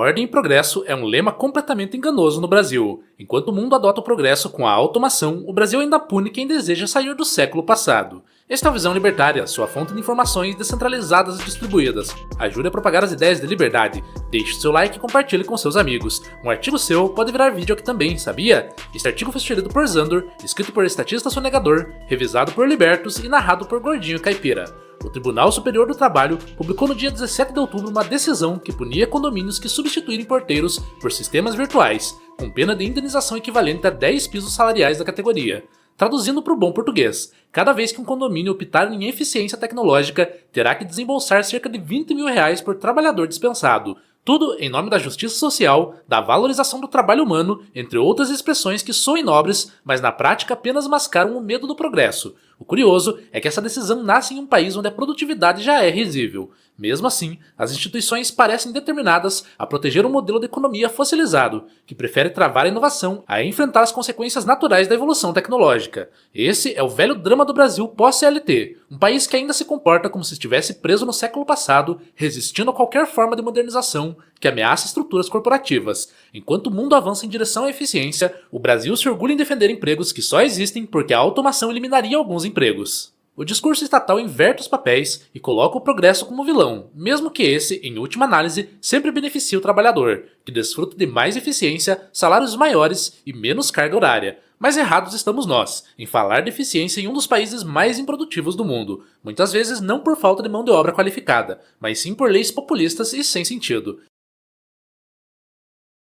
Ordem e progresso é um lema completamente enganoso no Brasil. Enquanto o mundo adota o progresso com a automação, o Brasil ainda pune quem deseja sair do século passado. Esta é a Visão Libertária, sua fonte de informações descentralizadas e distribuídas. Ajude a propagar as ideias de liberdade. Deixe seu like e compartilhe com seus amigos. Um artigo seu pode virar vídeo aqui também, sabia? Este artigo foi sugerido por Zandor, escrito por Estatista Sonegador, revisado por Libertos e narrado por Gordinho Caipira. O Tribunal Superior do Trabalho publicou no dia 17 de outubro uma decisão que punia condomínios que substituírem porteiros por sistemas virtuais, com pena de indenização equivalente a 10 pisos salariais da categoria. Traduzindo para o bom português, cada vez que um condomínio optar em eficiência tecnológica, terá que desembolsar cerca de R$20 mil por trabalhador dispensado. Tudo em nome da justiça social, da valorização do trabalho humano, entre outras expressões que soem nobres, mas na prática apenas mascaram o medo do progresso. O curioso é que essa decisão nasce em um país onde a produtividade já é risível. Mesmo assim, as instituições parecem determinadas a proteger um modelo de economia fossilizado, que prefere travar a inovação a enfrentar as consequências naturais da evolução tecnológica. Esse é o velho drama do Brasil pós-CLT, um país que ainda se comporta como se estivesse preso no século passado, resistindo a qualquer forma de modernização que ameaça estruturas corporativas. Enquanto o mundo avança em direção à eficiência, o Brasil se orgulha em defender empregos que só existem porque a automação eliminaria alguns empregos. O discurso estatal inverte os papéis e coloca o progresso como vilão, mesmo que esse, em última análise, sempre beneficie o trabalhador, que desfruta de mais eficiência, salários maiores e menos carga horária. Mas errados estamos nós, em falar de eficiência em um dos países mais improdutivos do mundo, muitas vezes não por falta de mão de obra qualificada, mas sim por leis populistas e sem sentido.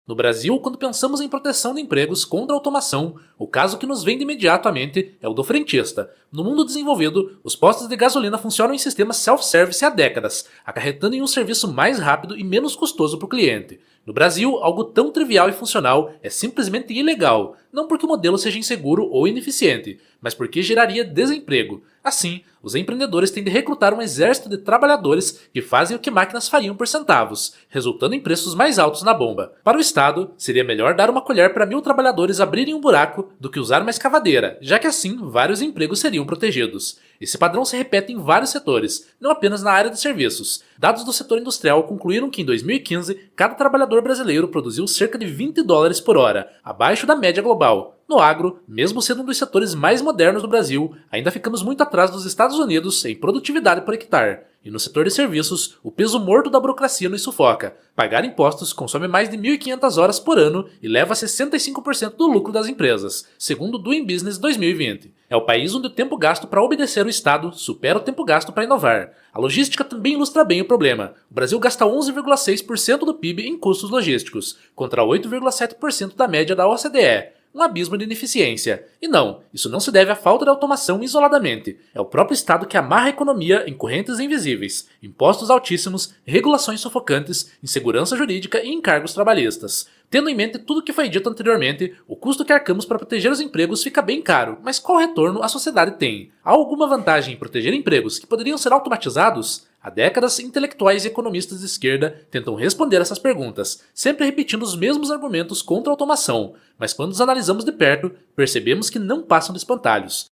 No Brasil, quando pensamos em proteção de empregos contra a automação, o caso que nos vem de imediato à mente é o do frentista. No mundo desenvolvido, os postos de gasolina funcionam em sistemas self-service há décadas, acarretando em um serviço mais rápido e menos custoso para o cliente. No Brasil, algo tão trivial e funcional é simplesmente ilegal, não porque o modelo seja inseguro ou ineficiente, mas porque geraria desemprego. Assim, os empreendedores têm de recrutar um exército de trabalhadores que fazem o que máquinas fariam por centavos, resultando em preços mais altos na bomba. Para o Estado, seria melhor dar uma colher para 1.000 trabalhadores abrirem um buraco do que usar uma escavadeira, já que assim vários empregos seriam protegidos. Esse padrão se repete em vários setores, não apenas na área de serviços. Dados do setor industrial concluíram que em 2015, cada trabalhador brasileiro produziu cerca de $20 por hora, abaixo da média global. No agro, mesmo sendo um dos setores mais modernos do Brasil, ainda ficamos muito atrás dos Estados Unidos em produtividade por hectare. E no setor de serviços, o peso morto da burocracia nos sufoca. Pagar impostos consome mais de 1.500 horas por ano e leva a 65% do lucro das empresas, segundo o Doing Business 2020. É o país onde o tempo gasto para obedecer o Estado supera o tempo gasto para inovar. A logística também ilustra bem o problema. O Brasil gasta 11,6% do PIB em custos logísticos, contra 8,7% da média da OCDE. Um abismo de ineficiência. E não, isso não se deve à falta de automação isoladamente. É o próprio Estado que amarra a economia em correntes invisíveis, impostos altíssimos, regulações sufocantes, insegurança jurídica e encargos trabalhistas. Tendo em mente tudo o que foi dito anteriormente, o custo que arcamos para proteger os empregos fica bem caro, mas qual retorno a sociedade tem? Há alguma vantagem em proteger empregos que poderiam ser automatizados? Há décadas, intelectuais e economistas de esquerda tentam responder essas perguntas, sempre repetindo os mesmos argumentos contra a automação, mas quando os analisamos de perto, percebemos que não passam de espantalhos.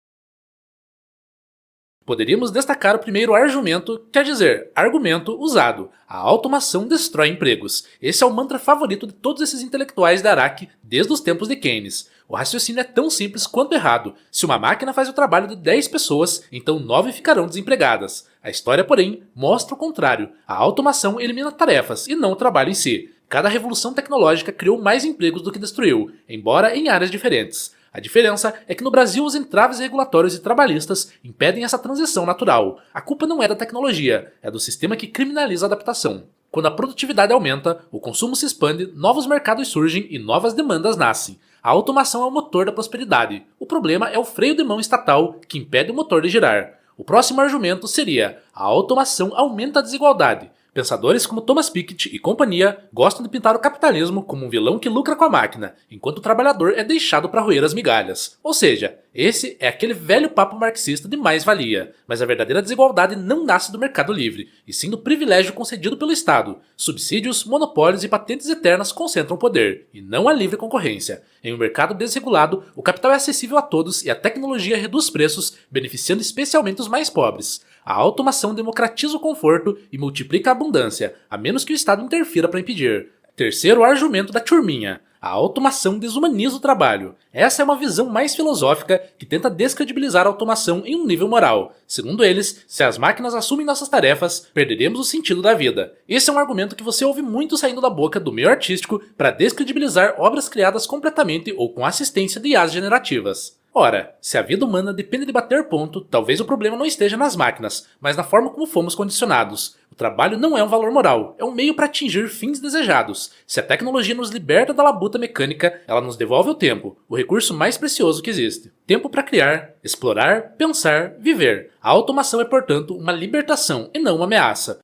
Poderíamos destacar o primeiro argumento, quer dizer, argumento usado. A automação destrói empregos. Esse é o mantra favorito de todos esses intelectuais da Araque desde os tempos de Keynes. O raciocínio é tão simples quanto errado. Se uma máquina faz o trabalho de 10 pessoas, então 9 ficarão desempregadas. A história, porém, mostra o contrário. A automação elimina tarefas e não o trabalho em si. Cada revolução tecnológica criou mais empregos do que destruiu, embora em áreas diferentes. A diferença é que no Brasil os entraves regulatórios e trabalhistas impedem essa transição natural. A culpa não é da tecnologia, é do sistema que criminaliza a adaptação. Quando a produtividade aumenta, o consumo se expande, novos mercados surgem e novas demandas nascem. A automação é o motor da prosperidade. O problema é o freio de mão estatal que impede o motor de girar. O próximo argumento seria: a automação aumenta a desigualdade. Pensadores como Thomas Piketty e companhia gostam de pintar o capitalismo como um vilão que lucra com a máquina, enquanto o trabalhador é deixado para roer as migalhas. Ou seja, esse é aquele velho papo marxista de mais-valia. Mas a verdadeira desigualdade não nasce do mercado livre, e sim do privilégio concedido pelo Estado. Subsídios, monopólios e patentes eternas concentram poder, e não a livre concorrência. Em um mercado desregulado, o capital é acessível a todos e a tecnologia reduz preços, beneficiando especialmente os mais pobres. A automação democratiza o conforto e multiplica a abundância, a menos que o Estado interfira para impedir. Terceiro argumento da turminha: a automação desumaniza o trabalho. Essa é uma visão mais filosófica que tenta descredibilizar a automação em um nível moral. Segundo eles, se as máquinas assumem nossas tarefas, perderemos o sentido da vida. Esse é um argumento que você ouve muito saindo da boca do meio artístico para descredibilizar obras criadas completamente ou com assistência de IAs generativas. Ora, se a vida humana depende de bater ponto, talvez o problema não esteja nas máquinas, mas na forma como fomos condicionados. O trabalho não é um valor moral, é um meio para atingir fins desejados. Se a tecnologia nos liberta da labuta mecânica, ela nos devolve o tempo, o recurso mais precioso que existe. Tempo para criar, explorar, pensar, viver. A automação é, portanto, uma libertação e não uma ameaça.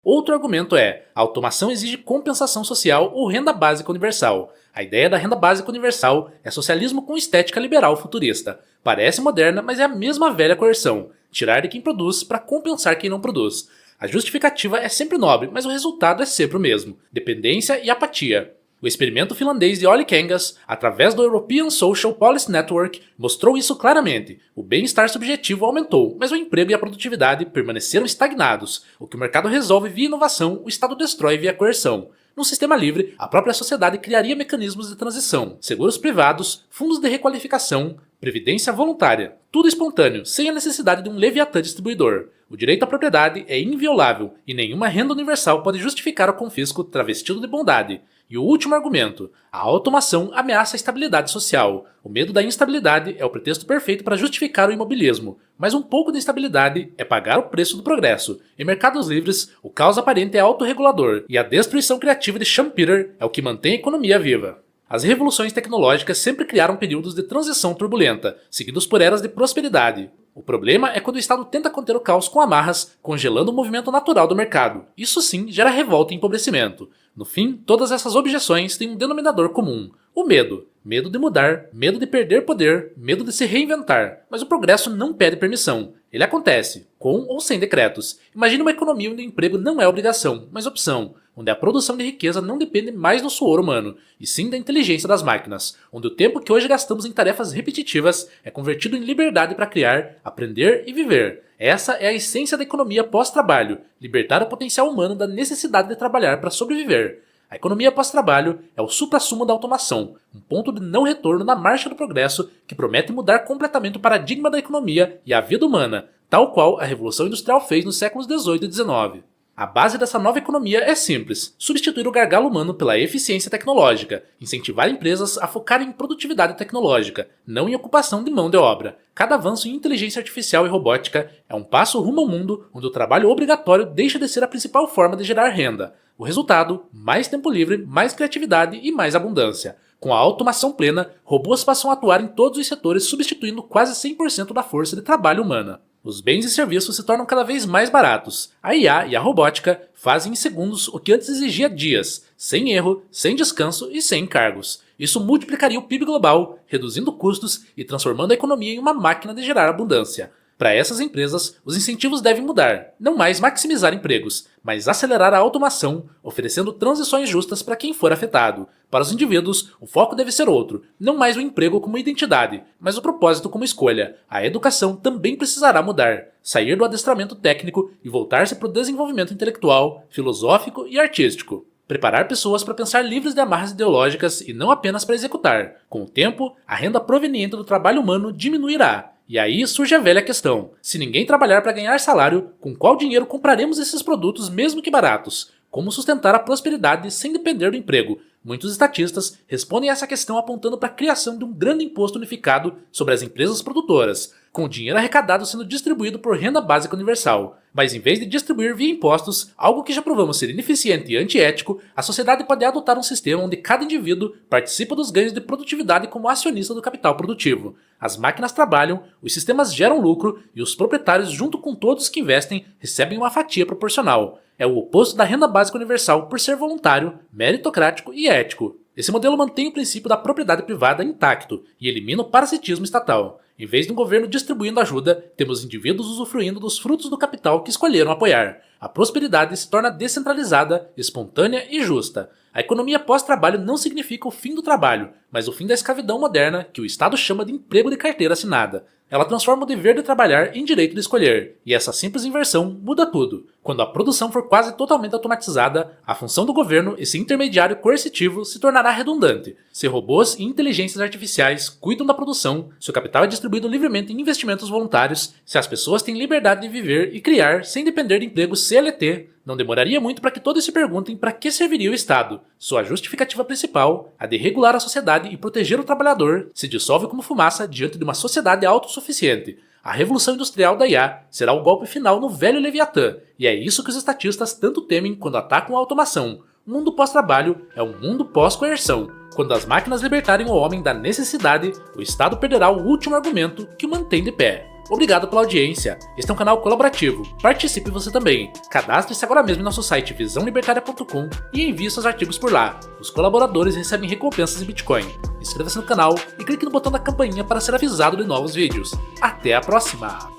Outro argumento é: a automação exige compensação social ou renda básica universal. A ideia da renda básica universal é socialismo com estética liberal futurista. Parece moderna, mas é a mesma velha coerção: tirar de quem produz para compensar quem não produz. A justificativa é sempre nobre, mas o resultado é sempre o mesmo: dependência e apatia. O experimento finlandês de Olli Kangas, através do European Social Policy Network, mostrou isso claramente. O bem-estar subjetivo aumentou, mas o emprego e a produtividade permaneceram estagnados. O que o mercado resolve via inovação, o Estado destrói via coerção. Num sistema livre, a própria sociedade criaria mecanismos de transição, seguros privados, fundos de requalificação, previdência voluntária, tudo espontâneo, sem a necessidade de um leviatã distribuidor. O direito à propriedade é inviolável e nenhuma renda universal pode justificar o confisco travestido de bondade. E o último argumento: a automação ameaça a estabilidade social. O medo da instabilidade é o pretexto perfeito para justificar o imobilismo, mas um pouco de instabilidade é pagar o preço do progresso. Em mercados livres, o caos aparente é autorregulador, e a destruição criativa de Schumpeter é o que mantém a economia viva. As revoluções tecnológicas sempre criaram períodos de transição turbulenta, seguidos por eras de prosperidade. O problema é quando o Estado tenta conter o caos com amarras, congelando o movimento natural do mercado. Isso sim gera revolta e empobrecimento. No fim, todas essas objeções têm um denominador comum: o medo. Medo de mudar, medo de perder poder, medo de se reinventar. Mas o progresso não pede permissão. Ele acontece, com ou sem decretos. Imagine uma economia onde o emprego não é obrigação, mas opção. Onde a produção de riqueza não depende mais do suor humano, e sim da inteligência das máquinas. Onde o tempo que hoje gastamos em tarefas repetitivas é convertido em liberdade para criar, aprender e viver. Essa é a essência da economia pós-trabalho: libertar o potencial humano da necessidade de trabalhar para sobreviver. A economia pós-trabalho é o suprassumo da automação, um ponto de não retorno na marcha do progresso que promete mudar completamente o paradigma da economia e a vida humana, tal qual a Revolução Industrial fez nos séculos XVIII e XIX. A base dessa nova economia é simples: substituir o gargalo humano pela eficiência tecnológica, incentivar empresas a focarem em produtividade tecnológica, não em ocupação de mão de obra. Cada avanço em inteligência artificial e robótica é um passo rumo ao mundo onde o trabalho obrigatório deixa de ser a principal forma de gerar renda. O resultado: mais tempo livre, mais criatividade e mais abundância. Com a automação plena, robôs passam a atuar em todos os setores, substituindo quase 100% da força de trabalho humana. Os bens e serviços se tornam cada vez mais baratos. A IA e a robótica fazem em segundos o que antes exigia dias, sem erro, sem descanso e sem encargos. Isso multiplicaria o PIB global, reduzindo custos e transformando a economia em uma máquina de gerar abundância. Para essas empresas, os incentivos devem mudar, não mais maximizar empregos, mas acelerar a automação, oferecendo transições justas para quem for afetado. Para os indivíduos, o foco deve ser outro: não mais o emprego como identidade, mas o propósito como escolha. A educação também precisará mudar, sair do adestramento técnico e voltar-se para o desenvolvimento intelectual, filosófico e artístico. Preparar pessoas para pensar livres de amarras ideológicas e não apenas para executar. Com o tempo, a renda proveniente do trabalho humano diminuirá. E aí surge a velha questão: se ninguém trabalhar para ganhar salário, com qual dinheiro compraremos esses produtos mesmo que baratos? Como sustentar a prosperidade sem depender do emprego? Muitos estatistas respondem a essa questão apontando para a criação de um grande imposto unificado sobre as empresas produtoras, com o dinheiro arrecadado sendo distribuído por renda básica universal. Mas em vez de distribuir via impostos, algo que já provamos ser ineficiente e antiético, a sociedade pode adotar um sistema onde cada indivíduo participa dos ganhos de produtividade como acionista do capital produtivo. As máquinas trabalham, os sistemas geram lucro e os proprietários, junto com todos que investem, recebem uma fatia proporcional. É o oposto da renda básica universal por ser voluntário, meritocrático e ético. Esse modelo mantém o princípio da propriedade privada intacto e elimina o parasitismo estatal. Em vez de um governo distribuindo ajuda, temos indivíduos usufruindo dos frutos do capital que escolheram apoiar. A prosperidade se torna descentralizada, espontânea e justa. A economia pós-trabalho não significa o fim do trabalho, mas o fim da escravidão moderna, que o Estado chama de emprego de carteira assinada. Ela transforma o dever de trabalhar em direito de escolher, e essa simples inversão muda tudo. Quando a produção for quase totalmente automatizada, a função do governo, esse intermediário coercitivo, se tornará redundante. Se robôs e inteligências artificiais cuidam da produção, se o capital é distribuído livremente em investimentos voluntários, se as pessoas têm liberdade de viver e criar sem depender de empregos CLT, não demoraria muito para que todos se perguntem para que serviria o Estado. Sua justificativa principal, a de regular a sociedade e proteger o trabalhador, se dissolve como fumaça diante de uma sociedade autossuficiente. A revolução industrial da IA será o golpe final no velho Leviatã, e é isso que os estatistas tanto temem quando atacam a automação. O mundo pós-trabalho é um mundo pós-coerção. Quando as máquinas libertarem o homem da necessidade, o Estado perderá o último argumento que o mantém de pé. Obrigado pela audiência. Este é um canal colaborativo. Participe você também. Cadastre-se agora mesmo em nosso site visãolibertaria.com e envie seus artigos por lá. Os colaboradores recebem recompensas em Bitcoin. Inscreva-se no canal e clique no botão da campainha para ser avisado de novos vídeos. Até a próxima!